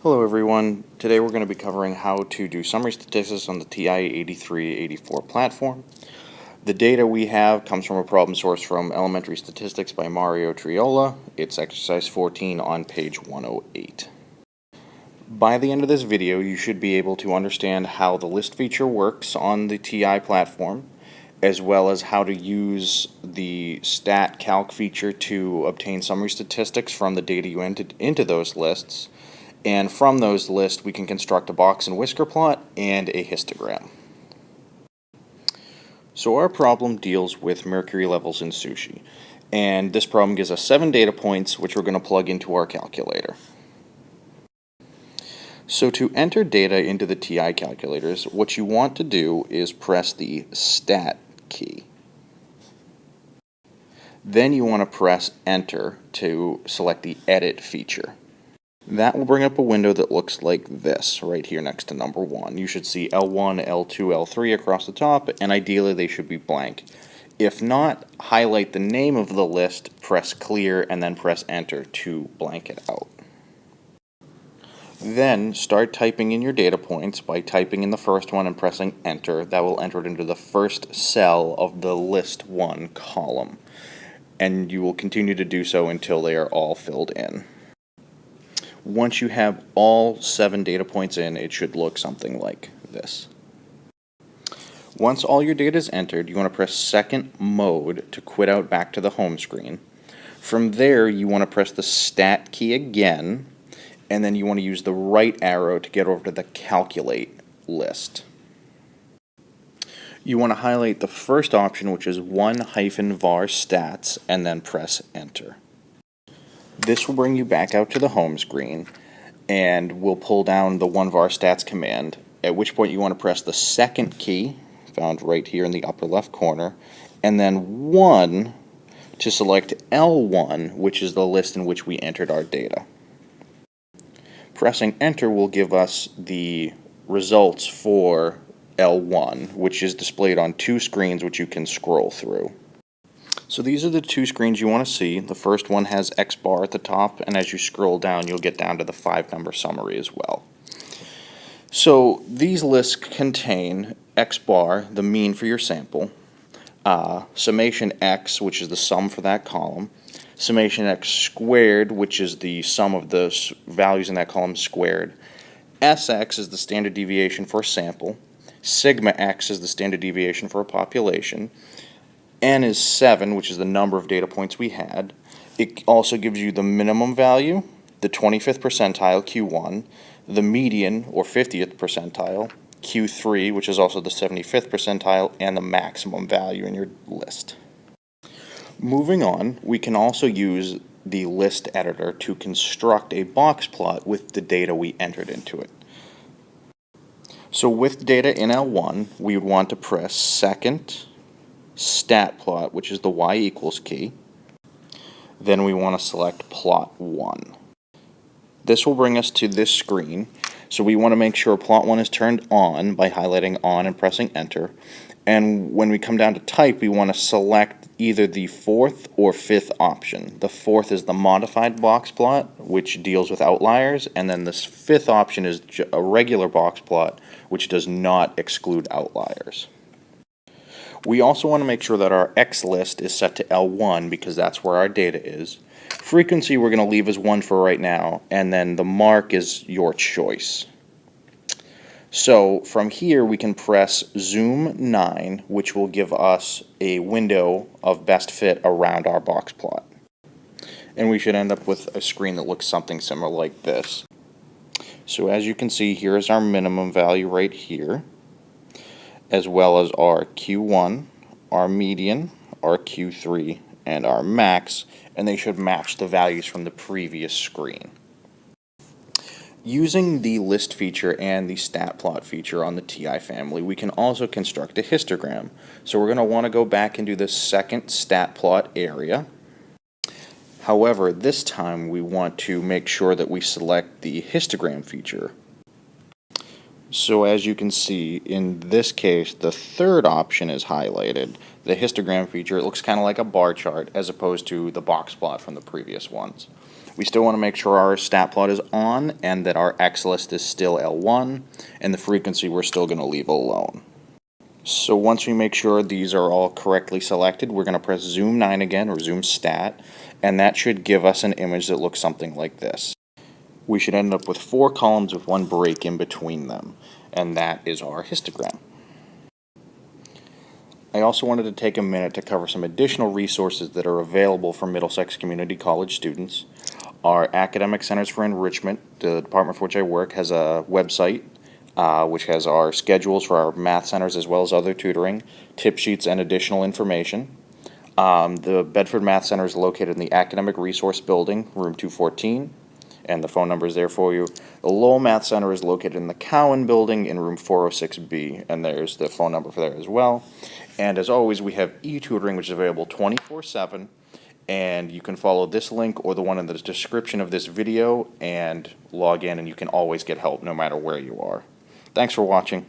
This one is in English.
Hello everyone. Today we're going to be covering how to do summary statistics on the TI-83-84 platform. The data we have comes from a problem source from Elementary Statistics by Mario Triola. It's exercise 14 on page 108. By the end of this video, you should be able to understand how the list feature works on the TI platform, as well as how to use the stat calc feature to obtain summary statistics from the data you entered into those lists. And from those lists, we can construct a box and whisker plot and a histogram. So our problem deals with mercury levels in sushi. And this problem gives us 7 data points, which we're going to plug into our calculator. So to enter data into the TI calculators, what you want to do is press the Stat key. Then you want to press Enter to select the Edit feature. That will bring up a window that looks like this, right here next to number 1. You should see L1, L2, L3 across the top, and ideally they should be blank. If not, highlight the name of the list, press Clear, and then press Enter to blank it out. Then start typing in your data points by typing in the first one and pressing Enter. That will enter it into the first cell of the List 1 column. And you will continue to do so until they are all filled in. Once you have all 7 data points in, it should look something like this. Once all your data is entered, you want to press Second Mode to quit out back to the home screen. From there, you want to press the Stat key again, and then you want to use the right arrow to get over to the Calculate list. You want to highlight the first option, which is 1-var stats, and then press Enter. This will bring you back out to the home screen, and we'll pull down the 1-var stats command, at which point you want to press the second key, found right here in the upper left corner, and then 1 to select L1, which is the list in which we entered our data. Pressing Enter will give us the results for L1, which is displayed on 2 screens which you can scroll through. So these are the 2 screens you want to see. The first one has X bar at the top, and as you scroll down, you'll get down to the 5-number summary as well. So these lists contain X bar, the mean for your sample, summation X, which is the sum for that column, summation X squared, which is the sum of the values in that column squared, Sx is the standard deviation for a sample, sigma X is the standard deviation for a population, N is 7, which is the number of data points we had. It also gives you the minimum value, the 25th percentile, Q1, the median, or 50th percentile, Q3, which is also the 75th percentile, and the maximum value in your list. Moving on, we can also use the list editor to construct a box plot with the data we entered into it. So with data in L1, we would want to press second stat plot, which is the y equals key. Then we want to select plot 1. This will bring us to this screen. So we want to make sure plot 1 is turned on by highlighting on and pressing Enter. And when we come down to type, we want to select either the 4th or 5th option. The 4th is the modified box plot, which deals with outliers, and then this 5th option is a regular box plot, which does not exclude outliers. We also want to make sure that our X list is set to L1 because that's where our data is. Frequency we're going to leave as 1 for right now, and then the mark is your choice. So from here we can press Zoom 9, which will give us a window of best fit around our box plot. And we should end up with a screen that looks something similar like this. So as you can see, here is our minimum value right here, as well as our Q1, our median, our Q3, and our max, and they should match the values from the previous screen. Using the list feature and the stat plot feature on the TI family, we can also construct a histogram. So we're going to want to go back into the second stat plot area. However, this time we want to make sure that we select the histogram feature. So as you can see, in this case, the 3rd option is highlighted. The histogram feature, it looks kind of like a bar chart as opposed to the box plot from the previous ones. We still want to make sure our stat plot is on and that our X list is still L1 and the frequency we're still going to leave alone. So once we make sure these are all correctly selected, we're going to press zoom 9 again, or zoom stat, and that should give us an image that looks something like this. We should end up with 4 columns with 1 break in between them, and that is our histogram. I also wanted to take a minute to cover some additional resources that are available for Middlesex Community College students. Our Academic Centers for Enrichment, the department for which I work, has a website which has our schedules for our math centers as well as other tutoring, tip sheets, and additional information. The Bedford Math Center is located in the Academic Resource Building, room 214, and the phone number is there for you. The Lowell Math Center is located in the Cowan Building in room 406B, and there's the phone number for there as well. And as always, we have E-Tutoring, which is available 24/7, and you can follow this link or the one in the description of this video and log in, and you can always get help no matter where you are. Thanks for watching.